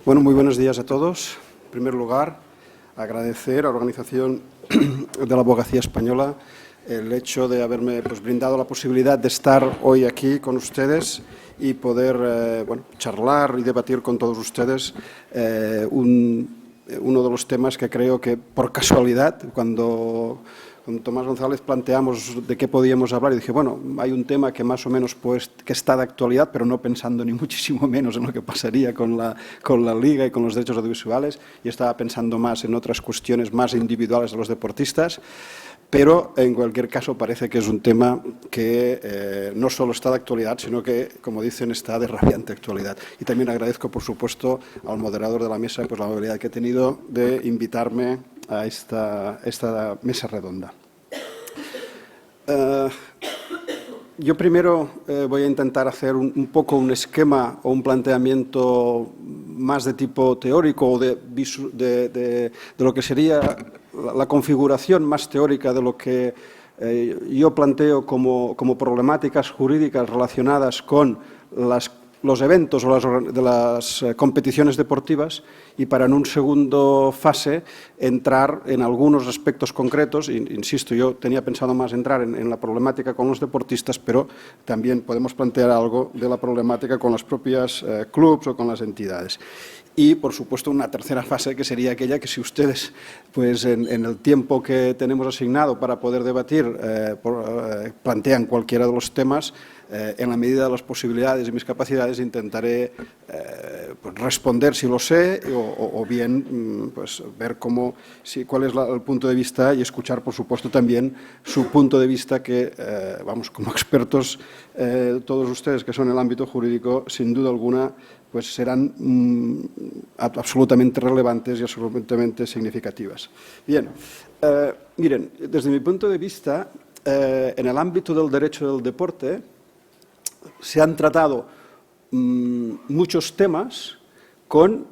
Bueno, muy buenos días a todos. En primer lugar, agradecer a la Organización de la Abogacía Española el hecho de haberme brindado la posibilidad de estar hoy aquí con ustedes y poder charlar y debatir con todos ustedes uno de los temas que creo que, por casualidad, cuando con Tomás González planteamos de qué podíamos hablar y dije, bueno, hay un tema que más o menos que está de actualidad, pero no pensando ni muchísimo menos en lo que pasaría con la Liga y con los derechos audiovisuales, y estaba pensando más en otras cuestiones más individuales de los deportistas, pero en cualquier caso parece que es un tema que no solo está de actualidad, sino que, como dicen, está de rabiante actualidad. Y también agradezco, por supuesto, al moderador de la mesa la amabilidad que ha tenido de invitarme a esta mesa redonda. Yo primero voy a intentar hacer un poco un esquema o un planteamiento más de tipo teórico o de lo que sería la configuración más teórica de lo que yo planteo como problemáticas jurídicas relacionadas con los eventos o de las competiciones deportivas, y para en un segundo fase entrar en algunos aspectos concretos. Insisto, yo tenía pensado más entrar en la problemática con los deportistas, pero también podemos plantear algo de la problemática con las propias clubs o con las entidades. Y, por supuesto, una tercera fase que sería aquella que, si ustedes, en el tiempo que tenemos asignado para poder debatir, plantean cualquiera de los temas, en la medida de las posibilidades y mis capacidades intentaré responder si lo sé o bien ver cuál es el punto de vista y escuchar, por supuesto, también su punto de vista que, como expertos, todos ustedes que son en el ámbito jurídico, sin duda alguna, serán absolutamente relevantes y absolutamente significativas. Bien, miren, desde mi punto de vista, en el ámbito del derecho del deporte se han tratado muchos temas con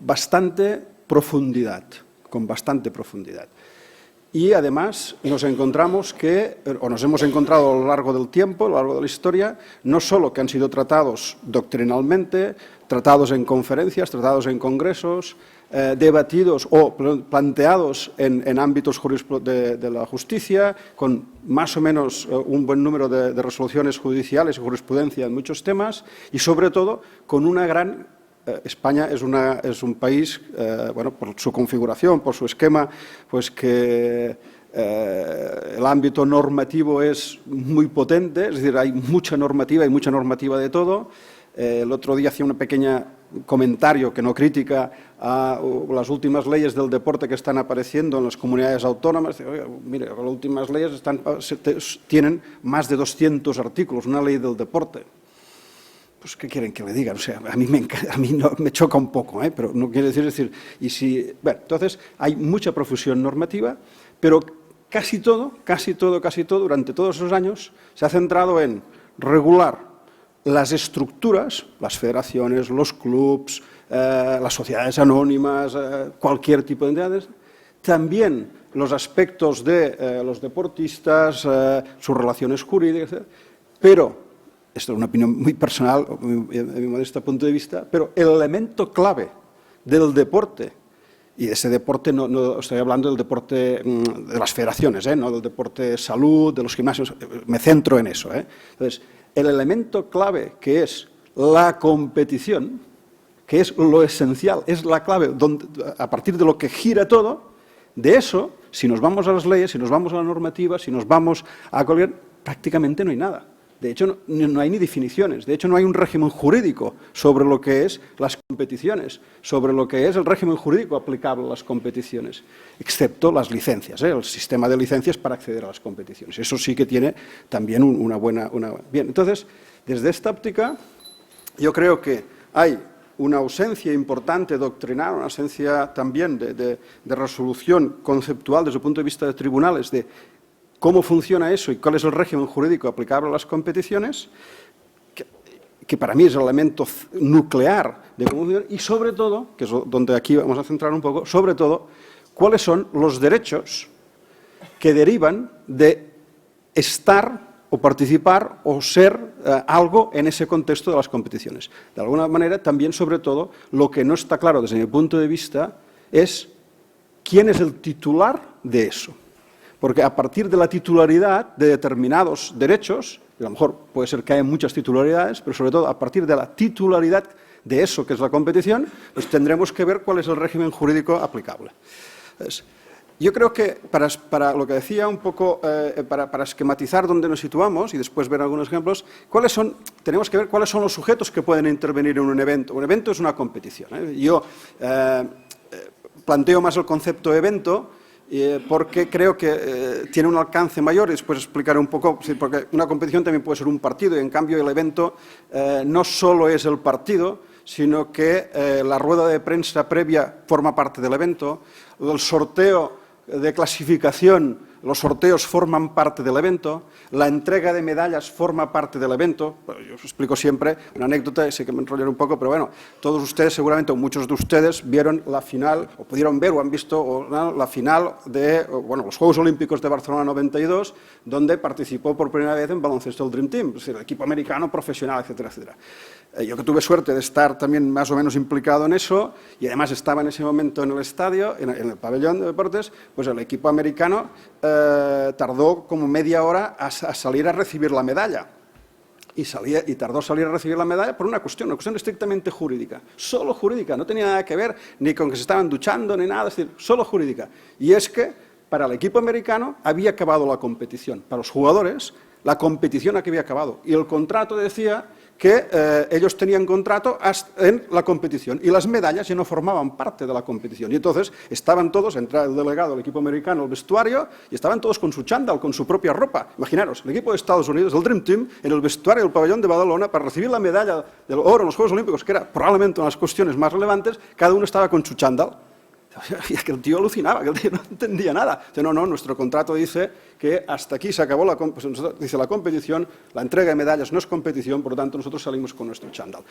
bastante profundidad, Y además nos hemos encontrado a lo largo del tiempo, a lo largo de la historia, no solo que han sido tratados doctrinalmente, tratados en conferencias, tratados en congresos, debatidos o planteados en ámbitos de la justicia, con más o menos un buen número de resoluciones judiciales y jurisprudencia en muchos temas, y sobre todo con una gran... España es un país, por su configuración, por su esquema, que el ámbito normativo es muy potente, es decir, hay mucha normativa de todo. El otro día hacía un pequeño comentario, que no crítica, a las últimas leyes del deporte que están apareciendo en las comunidades autónomas. Oiga, mire, las últimas leyes tienen más de 200 artículos, una ley del deporte. Pues, ¿qué quieren que le diga? O sea, a mí me choca un poco, pero no quiere decir... entonces, hay mucha profusión normativa, pero casi todo, durante todos esos años, se ha centrado en regular las estructuras, las federaciones, los clubs, las sociedades anónimas, cualquier tipo de entidades, también los aspectos de los deportistas, sus relaciones jurídicas, pero... Esto es una opinión muy personal, de mi modesto punto de vista, pero el elemento clave del deporte, y de ese deporte no estoy hablando del deporte de las federaciones, no del deporte de salud, de los gimnasios, me centro en eso. Entonces, el elemento clave, que es la competición, que es lo esencial, es la clave a partir de lo que gira todo, de eso, si nos vamos a las leyes, si nos vamos a la normativa, si nos vamos a cualquier, prácticamente no hay nada. De hecho, no hay ni definiciones. De hecho, no hay un régimen jurídico sobre lo que es las competiciones, sobre lo que es el régimen jurídico aplicable a las competiciones, excepto las licencias, el sistema de licencias para acceder a las competiciones. Eso sí que tiene también una buena... Bien, entonces, desde esta óptica, yo creo que hay una ausencia importante doctrinal, una ausencia también de resolución conceptual desde el punto de vista de tribunales, de cómo funciona eso y cuál es el régimen jurídico aplicable a las competiciones, que para mí es el elemento nuclear de cómo funciona, y sobre todo, que es donde aquí vamos a centrar un poco, sobre todo, cuáles son los derechos que derivan de estar o participar o ser algo en ese contexto de las competiciones. De alguna manera, también, sobre todo, lo que no está claro desde mi punto de vista es quién es el titular de eso. Porque a partir de la titularidad de determinados derechos, a lo mejor puede ser que haya muchas titularidades, pero sobre todo a partir de la titularidad de eso que es la competición, pues tendremos que ver cuál es el régimen jurídico aplicable. Entonces, yo creo que para lo que decía un poco, para esquematizar dónde nos situamos y después ver algunos ejemplos, tenemos que ver cuáles son los sujetos que pueden intervenir en un evento. Un evento es una competición. Yo planteo más el concepto de evento porque creo que tiene un alcance mayor y después explicaré un poco, porque una competición también puede ser un partido y en cambio el evento no solo es el partido, sino que la rueda de prensa previa forma parte del evento, el sorteo de clasificación, los sorteos forman parte del evento, la entrega de medallas forma parte del evento. Yo os explico siempre una anécdota, sé que me enrollaré un poco, pero bueno, todos ustedes seguramente, o muchos de ustedes, vieron la final, o pudieron ver o han visto la final de los Juegos Olímpicos de Barcelona 92, donde participó por primera vez en baloncesto el Dream Team, es decir, el equipo americano profesional, etcétera, etcétera. Yo que tuve suerte de estar también más o menos implicado en eso, y además estaba en ese momento en el estadio, en el pabellón de deportes, pues el equipo americano tardó como media hora a salir a recibir la medalla. Y tardó a salir a recibir la medalla por una cuestión estrictamente jurídica. Solo jurídica, no tenía nada que ver ni con que se estaban duchando ni nada, es decir, solo jurídica. Y es que para el equipo americano había acabado la competición. Para los jugadores, la competición había acabado. Y el contrato decía que ellos tenían contrato en la competición y las medallas ya no formaban parte de la competición. Y entonces estaban todos, entra el delegado del equipo americano al vestuario y estaban todos con su chándal, con su propia ropa. Imaginaros, el equipo de Estados Unidos, el Dream Team, en el vestuario del pabellón de Badalona para recibir la medalla del oro en los Juegos Olímpicos, que era probablemente una de las cuestiones más relevantes, cada uno estaba con su chándal. Y es que el tío alucinaba, que el tío no entendía nada. Dice, no, nuestro contrato dice que hasta aquí se acabó la competición, la entrega de medallas no es competición, por lo tanto nosotros salimos con nuestro chándal.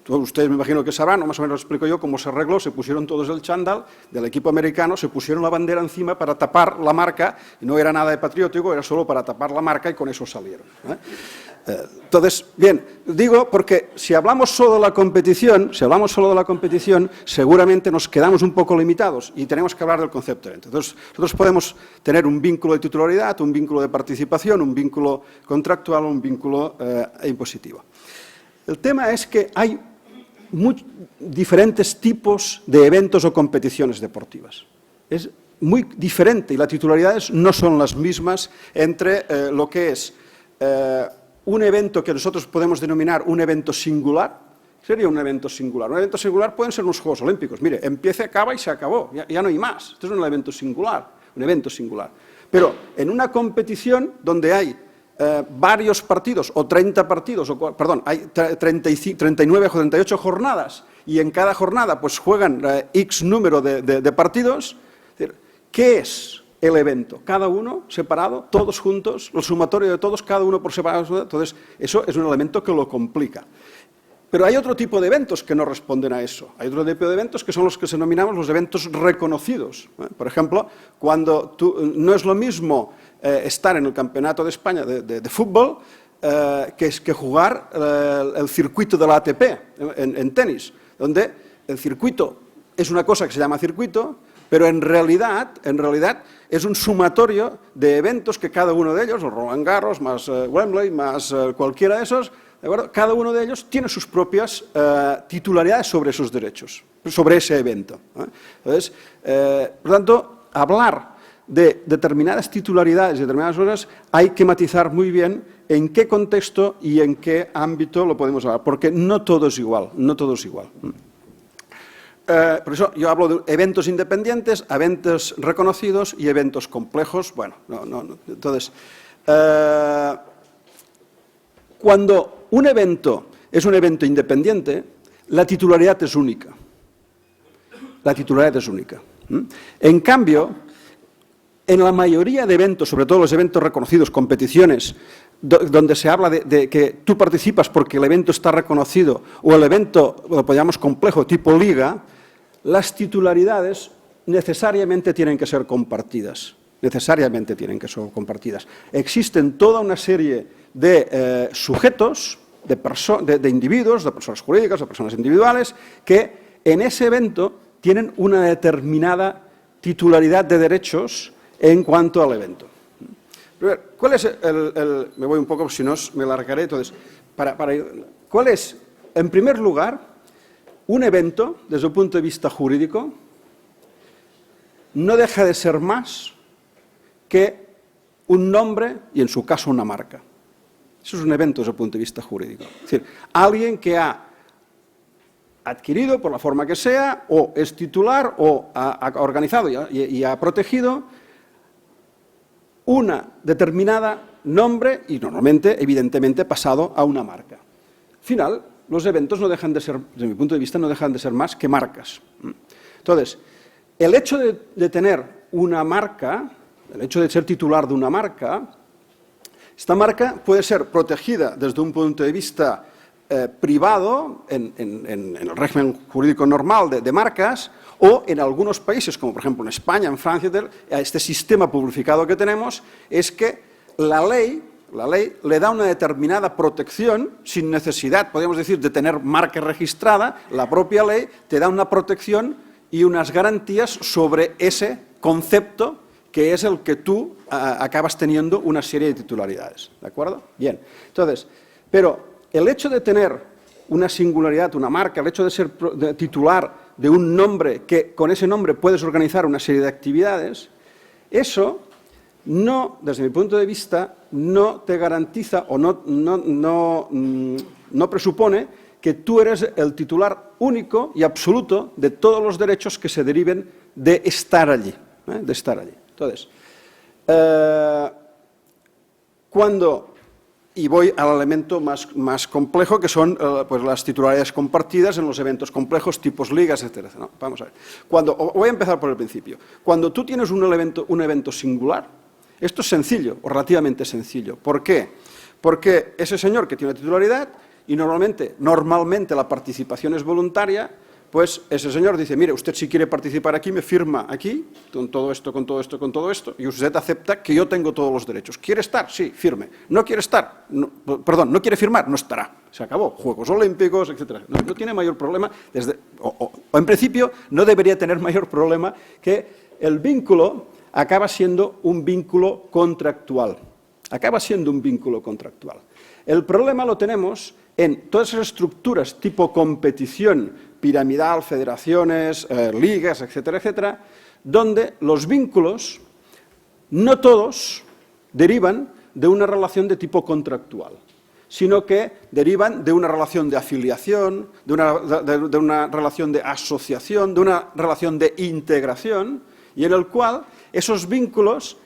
Ustedes me imagino que sabrán, o más o menos lo explico yo, cómo se arregló, se pusieron todos el chándal del equipo americano, se pusieron la bandera encima para tapar la marca, y no era nada de patriótico, era solo para tapar la marca y con eso salieron. Entonces, bien, digo porque si hablamos solo de la competición, seguramente nos quedamos un poco limitados y tenemos que hablar del concepto de evento. Entonces, nosotros podemos tener un vínculo de titularidad, un vínculo de participación, un vínculo contractual, un vínculo impositivo. El tema es que hay diferentes tipos de eventos o competiciones deportivas. Es muy diferente y las titularidades no son las mismas entre lo que es un evento que nosotros podemos denominar un evento singular. Sería un evento singular. Un evento singular pueden ser unos Juegos Olímpicos. Mire, empieza, acaba y se acabó. Ya no hay más. Esto es un evento singular. Pero en una competición donde hay varios partidos, o 30 partidos, hay 39 o 38 jornadas, y en cada jornada pues juegan X número de partidos, ¿qué es el evento? Cada uno separado, todos juntos, el sumatorio de todos, cada uno por separado. Entonces, eso es un elemento que lo complica. Pero hay otro tipo de eventos que no responden a eso. Hay otro tipo de eventos que son los que denominamos los eventos reconocidos. Por ejemplo, cuando no es lo mismo estar en el Campeonato de España de fútbol que jugar el circuito de la ATP en tenis, donde el circuito es una cosa que se llama circuito, pero en realidad es un sumatorio de eventos que cada uno de ellos, el Roland Garros, más Wembley, más cualquiera de esos, ¿de acuerdo? Cada uno de ellos tiene sus propias titularidades sobre esos derechos, sobre ese evento. Entonces, por lo tanto, hablar de determinadas titularidades y determinadas cosas hay que matizar muy bien en qué contexto y en qué ámbito lo podemos hablar, porque no todo es igual, por eso yo hablo de eventos independientes, eventos reconocidos y eventos complejos. Bueno, entonces, cuando un evento es un evento independiente, la titularidad es única. En cambio, en la mayoría de eventos, sobre todo los eventos reconocidos, competiciones, donde se habla de que tú participas porque el evento está reconocido, o el evento, lo llamamos complejo, tipo liga, las titularidades necesariamente tienen que ser compartidas. Es necesariamente tienen que ser compartidas. Existen toda una serie de sujetos, de individuos, de personas jurídicas, de personas individuales, que en ese evento tienen una determinada titularidad de derechos en cuanto al evento. ¿Cuál es me voy un poco, si no me largaré, entonces, ¿cuál es, en primer lugar, un evento, desde el punto de vista jurídico, no deja de ser más que un nombre y, en su caso, una marca? Eso es un evento desde el punto de vista jurídico. Es decir, alguien que ha adquirido, por la forma que sea, o es titular, o ha organizado y ha protegido una determinada nombre y, normalmente, evidentemente, pasado a una marca. Al final, los eventos no dejan de ser, desde mi punto de vista, no dejan de ser más que marcas. Entonces, el hecho de tener una marca, el hecho de ser titular de una marca, esta marca puede ser protegida desde un punto de vista privado, en el régimen jurídico normal de marcas, o en algunos países, como por ejemplo en España, en Francia, este sistema publificado que tenemos es que la ley le da una determinada protección sin necesidad, podríamos decir, de tener marca registrada. La propia ley te da una protección y unas garantías sobre ese concepto que es el que tú acabas teniendo una serie de titularidades. ¿De acuerdo? Bien. Entonces, pero el hecho de tener una singularidad, una marca, el hecho de ser titular de un nombre, que con ese nombre puedes organizar una serie de actividades, eso no, desde mi punto de vista, no te garantiza o no presupone que tú eres el titular único y absoluto de todos los derechos que se deriven de estar allí. Entonces, y voy al elemento más complejo, que son pues las titularidades compartidas en los eventos complejos, tipos ligas, etc. ¿No? Vamos a ver. Voy a empezar por el principio. Cuando tú tienes un evento singular, esto es sencillo, o relativamente sencillo. ¿Por qué? Porque ese señor que tiene titularidad, y normalmente la participación es voluntaria, pues ese señor dice, mire, usted si quiere participar aquí, me firma aquí, con todo esto, con todo esto, con todo esto, y usted acepta que yo tengo todos los derechos. ¿Quiere estar? Sí, firme. ¿No quiere estar? No, perdón, ¿no quiere firmar? No estará. Se acabó. Juegos Olímpicos, etc. No tiene mayor problema, o en principio no debería tener mayor problema que el vínculo acaba siendo un vínculo contractual. Acaba siendo un vínculo contractual. El problema lo tenemos en todas esas estructuras tipo competición, piramidal, federaciones, ligas, etcétera, etcétera, donde los vínculos, no todos, derivan de una relación de tipo contractual, sino que derivan de una relación de afiliación, de una relación de asociación, de una relación de integración, y en el cual esos vínculos,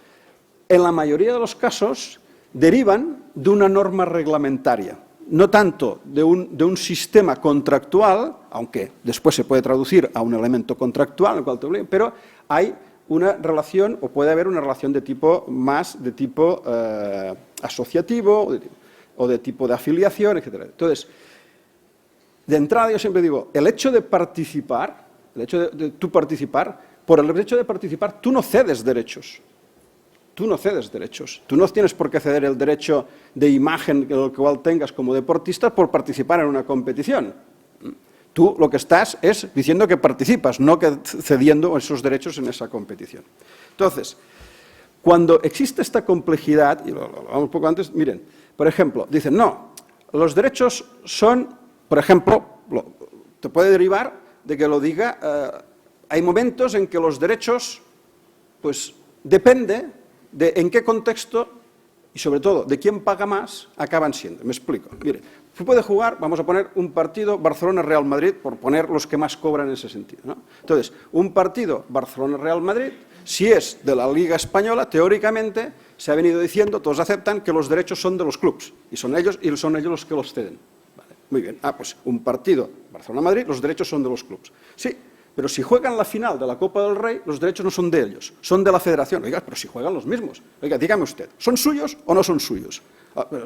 en la mayoría de los casos, derivan de una norma reglamentaria. No tanto de un sistema contractual, aunque después se puede traducir a un elemento contractual, pero hay una relación, o puede haber una relación de tipo asociativo, o de tipo de afiliación, etc. Entonces, de entrada yo siempre digo, el hecho de participar, por el hecho de participar, tú no cedes derechos. Tú no cedes derechos. Tú no tienes por qué ceder el derecho de imagen el cual tengas como deportista por participar en una competición. Tú lo que estás es diciendo que participas, no que cediendo esos derechos en esa competición. Entonces, cuando existe esta complejidad, y lo hablamos un poco antes, miren, por ejemplo, dicen, no, los derechos son, por ejemplo, te puede derivar de que lo diga, hay momentos en que los derechos, pues, depende de en qué contexto y sobre todo de quién paga más acaban siendo. Me explico. Mire, se puede jugar, vamos a poner un partido Barcelona-Real Madrid, por poner los que más cobran en ese sentido, ¿no? Entonces, un partido Barcelona-Real Madrid, si es de la Liga Española, teóricamente se ha venido diciendo, todos aceptan que los derechos son de los clubes y son ellos los que los ceden. Vale, muy bien. Pues un partido Barcelona-Madrid, los derechos son de los clubes. Sí. Pero si juegan la final de la Copa del Rey, los derechos no son de ellos, son de la federación. Oiga, pero si juegan los mismos. Oiga, dígame usted, ¿son suyos o no son suyos?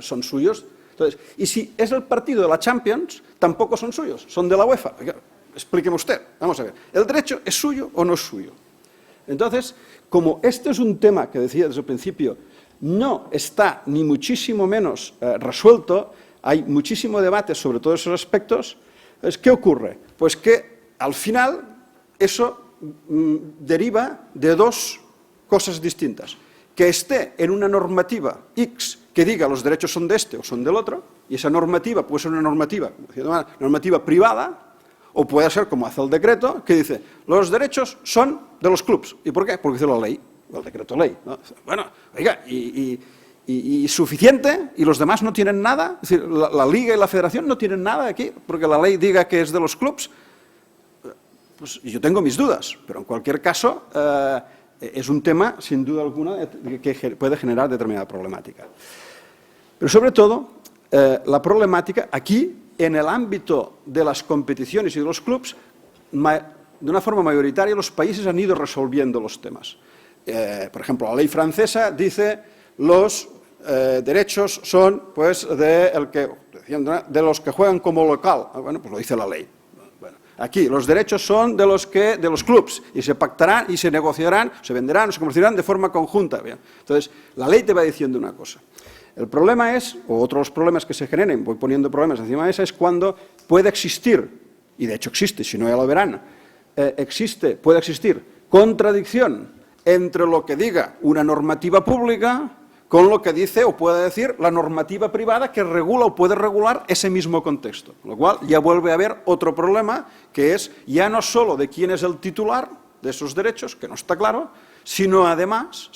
Son suyos. Entonces, y si es el partido de la Champions, tampoco son suyos, son de la UEFA. Oiga, explíqueme usted. Vamos a ver, ¿el derecho es suyo o no es suyo? Entonces, como este es un tema que decía desde el principio, no está ni muchísimo menos resuelto, hay muchísimo debate sobre todos esos aspectos, ¿qué ocurre? Pues que al final eso deriva de dos cosas distintas. Que esté en una normativa X que diga los derechos son de este o son del otro, y esa normativa puede ser una normativa privada, o puede ser, como hace el decreto, que dice, los derechos son de los clubs. ¿Y por qué? Porque dice la ley, el decreto ley, ¿no? Bueno, oiga, y suficiente, y los demás no tienen nada, es decir, la Liga y la Federación no tienen nada aquí, porque la ley diga que es de los clubs. Pues yo tengo mis dudas, pero en cualquier caso es un tema, sin duda alguna, que puede generar determinada problemática. Pero sobre todo, la problemática aquí, en el ámbito de las competiciones y de los clubs, de una forma mayoritaria los países han ido resolviendo los temas. Por ejemplo, la ley francesa dice los derechos son pues, de los que juegan como local. Bueno, pues lo dice la ley. Aquí, los derechos son de los clubs y se pactarán y se negociarán, se venderán o se comerciarán de forma conjunta. Bien. Entonces, la ley te va diciendo una cosa. El problema es, o otros problemas que se generen, voy poniendo problemas encima de esa, es cuando puede existir, y de hecho existe, si no ya lo verán, puede existir contradicción entre lo que diga una normativa pública con lo que dice o puede decir la normativa privada que regula o puede regular ese mismo contexto. Con lo cual ya vuelve a haber otro problema que es ya no solo de quién es el titular de esos derechos, que no está claro, sino además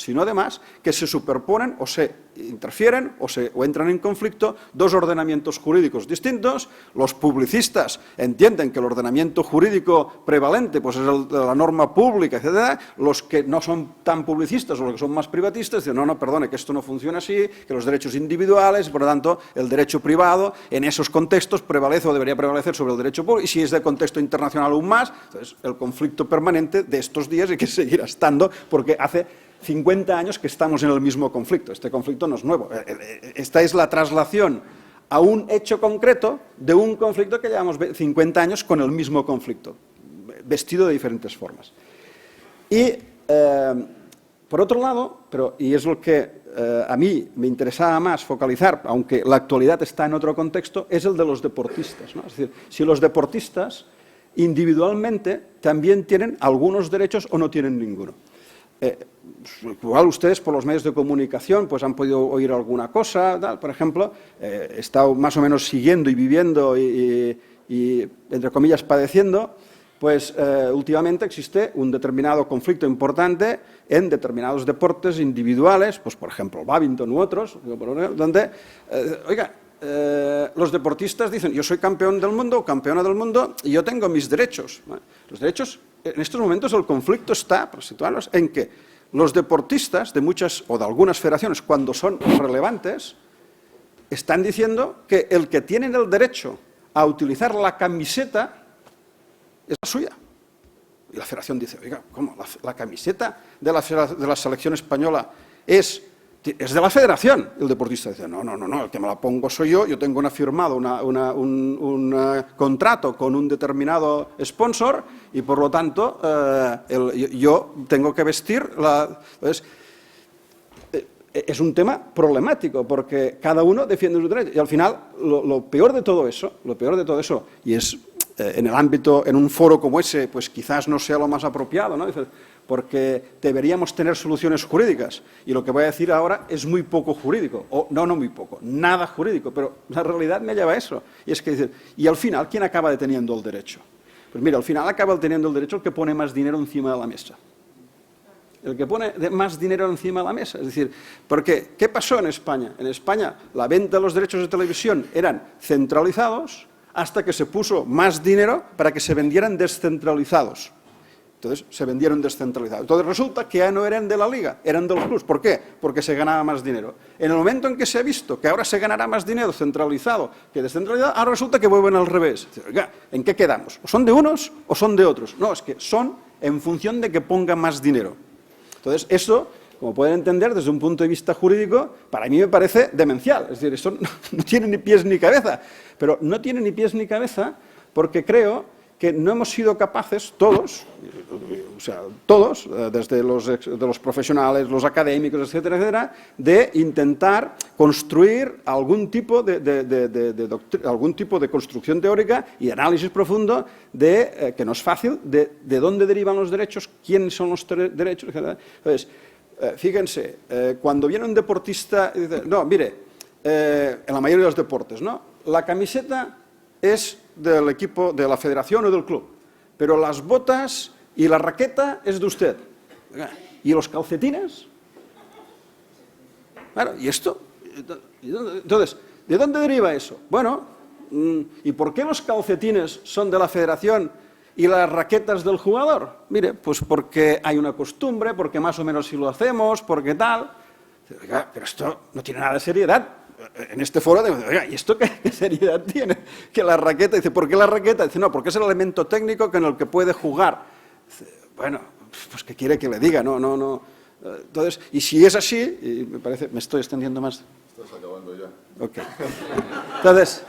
que se superponen o se interfieren o entran en conflicto dos ordenamientos jurídicos distintos. Los publicistas entienden que el ordenamiento jurídico prevalente pues es el de la norma pública, etc. Los que no son tan publicistas o los que son más privatistas dicen, no, perdone, que esto no funciona así, que los derechos individuales, por lo tanto, el derecho privado en esos contextos prevalece o debería prevalecer sobre el derecho público, y si es de contexto internacional aún más, entonces el conflicto permanente de estos días y que seguirá estando, porque hace 50 años que estamos en el mismo conflicto. Este conflicto no es nuevo. Esta es la traslación a un hecho concreto de un conflicto que llevamos 50 años con el mismo conflicto, vestido de diferentes formas. Y, por otro lado, y es lo que a mí me interesaba más focalizar, aunque la actualidad está en otro contexto, es el de los deportistas, ¿no? Es decir, si los deportistas individualmente también tienen algunos derechos o no tienen ninguno. Igual ustedes por los medios de comunicación pues han podido oír alguna cosa, tal. Por ejemplo, he estado más o menos siguiendo y viviendo y entre comillas padeciendo, pues últimamente existe un determinado conflicto importante en determinados deportes individuales, pues por ejemplo bádminton u otros, donde, los deportistas dicen, yo soy campeón del mundo o campeona del mundo y yo tengo mis derechos. Los derechos, en estos momentos el conflicto está, por situarlos, en que los deportistas de muchas o de algunas federaciones, cuando son relevantes, están diciendo que el que tiene el derecho a utilizar la camiseta es la suya. Y la federación dice, oiga, ¿cómo? La camiseta de la selección española es de la federación. El deportista dice, no, el que me la pongo soy yo tengo firmado un contrato con un determinado sponsor y por lo tanto yo tengo que vestir Entonces, es un tema problemático porque cada uno defiende sus derechos y al final lo peor de todo eso, y es en el ámbito, en un foro como ese, pues quizás no sea lo más apropiado, ¿no? Porque deberíamos tener soluciones jurídicas y lo que voy a decir ahora es muy poco jurídico, o no muy poco, nada jurídico, pero la realidad me lleva a eso. Y es que dicen, y al final, ¿quién acaba deteniendo el derecho? Pues mira, al final acaba teniendo el derecho el que pone más dinero encima de la mesa. El que pone más dinero encima de la mesa. Es decir, porque ¿qué pasó en España? En España la venta de los derechos de televisión eran centralizados hasta que se puso más dinero para que se vendieran descentralizados. Entonces se vendieron descentralizados. Entonces resulta que ya no eran de la Liga, eran de los clubs. ¿Por qué? Porque se ganaba más dinero. En el momento en que se ha visto que ahora se ganará más dinero centralizado que descentralizado, ahora resulta que vuelven al revés. Oiga, ¿en qué quedamos? ¿O son de unos o son de otros? No, es que son en función de que ponga más dinero. Entonces eso, como pueden entender, desde un punto de vista jurídico, para mí me parece demencial. Es decir, eso no tiene ni pies ni cabeza. Pero no tiene ni pies ni cabeza porque creo que no hemos sido capaces, todos, o sea, todos, desde los profesionales, los académicos, etcétera, etcétera, de intentar construir algún tipo de construcción teórica y análisis profundo que no es fácil, de dónde derivan los derechos, quiénes son los derechos, etcétera. Entonces, fíjense, cuando viene un deportista y dice, no, mire, en la mayoría de los deportes, ¿no? La camiseta es del equipo, de la federación o del club, pero las botas y la raqueta es de usted. ¿Y los calcetines? Claro, ¿y esto? Entonces, ¿de dónde deriva eso? Bueno, ¿y por qué los calcetines son de la federación y las raquetas del jugador? Mire, pues porque hay una costumbre, porque más o menos si lo hacemos, porque tal. Oiga, pero esto no tiene nada de seriedad. En este foro, oiga, ¿y esto qué seriedad tiene? Que la raqueta, dice, ¿por qué la raqueta? Dice, no, porque es el elemento técnico con el que puede jugar. Dice, bueno, pues ¿qué quiere que le diga? No. Entonces, y si es así, y me parece, me estoy extendiendo más. Estás acabando ya. Ok. Entonces,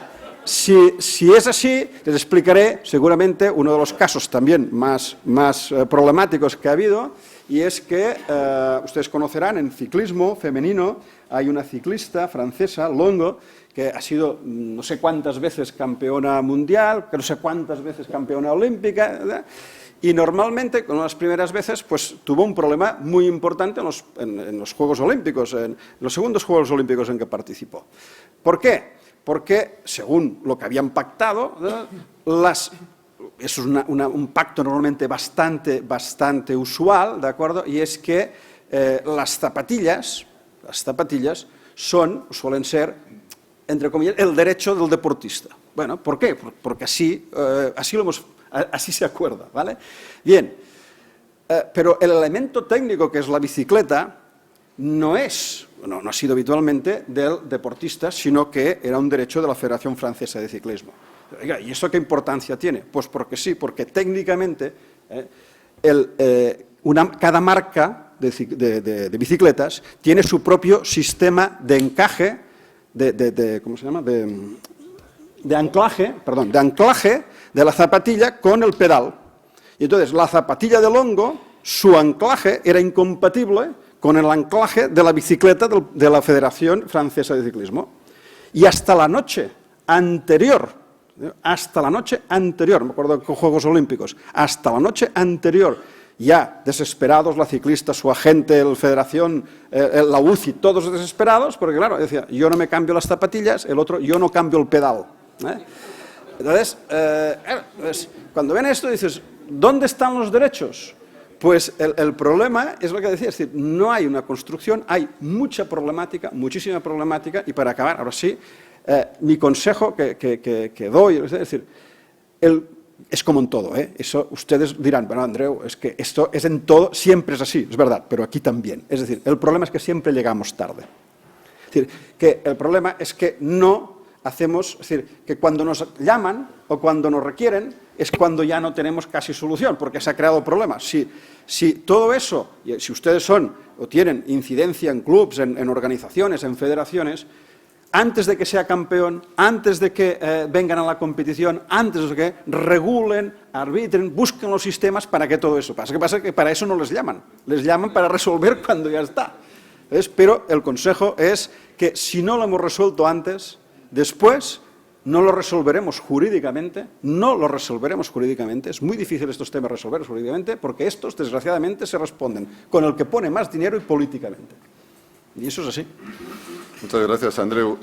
si es así, les explicaré seguramente uno de los casos también más problemáticos que ha habido, y es que ustedes conocerán en ciclismo femenino hay una ciclista francesa, Longo, que ha sido no sé cuántas veces campeona mundial, que no sé cuántas veces campeona olímpica, ¿verdad? Y normalmente, con las primeras veces, pues tuvo un problema muy importante en los Juegos Olímpicos, en los segundos Juegos Olímpicos en que participó. ¿Por qué? Porque, según lo que habían pactado, eso es un pacto normalmente bastante usual, ¿de acuerdo? Y es que las zapatillas suelen ser, entre comillas, el derecho del deportista. Bueno, ¿por qué? Porque así se acuerda, ¿vale? Bien, pero el elemento técnico que es la bicicleta no ha sido habitualmente del deportista, sino que era un derecho de la Federación Francesa de Ciclismo. Oiga, ¿y eso qué importancia tiene? Pues porque sí, porque técnicamente cada marca de bicicletas tiene su propio sistema de encaje, ¿cómo se llama? De anclaje de la zapatilla con el pedal. Y entonces la zapatilla de Longo, su anclaje era incompatible con el anclaje de la bicicleta de la Federación Francesa de Ciclismo. Y hasta la noche anterior, me acuerdo con Juegos Olímpicos, hasta la noche anterior, ya desesperados, la ciclista, su agente, la Federación, la UCI, todos desesperados, porque claro, decía, yo no me cambio las zapatillas, el otro, yo no cambio el pedal. Entonces, cuando ven esto dices, ¿dónde están los derechos? Pues el problema es lo que decía, es decir, no hay una construcción, hay mucha problemática, muchísima problemática, y para acabar, ahora sí, mi consejo que doy, es decir, es como en todo, eso ustedes dirán, bueno, Andreu, es que esto es en todo, siempre es así, es verdad, pero aquí también. Es decir, el problema es que siempre llegamos tarde. Es decir, que el problema es que no hacemos, es decir, que cuando nos llaman o cuando nos requieren es cuando ya no tenemos casi solución, porque se ha creado el problema. Si todo eso, si ustedes son o tienen incidencia en clubs, en organizaciones, en federaciones, antes de que sea campeón, antes de que vengan a la competición, antes de que regulen, arbitren, busquen los sistemas para que todo eso pase. ¿Qué pasa? Que para eso no les llaman para resolver cuando ya está. Pero el consejo es que si no lo hemos resuelto antes, después no lo resolveremos jurídicamente, es muy difícil estos temas resolverlos jurídicamente, porque estos, desgraciadamente, se responden con el que pone más dinero y políticamente. Y eso es así. Muchas gracias, Andreu.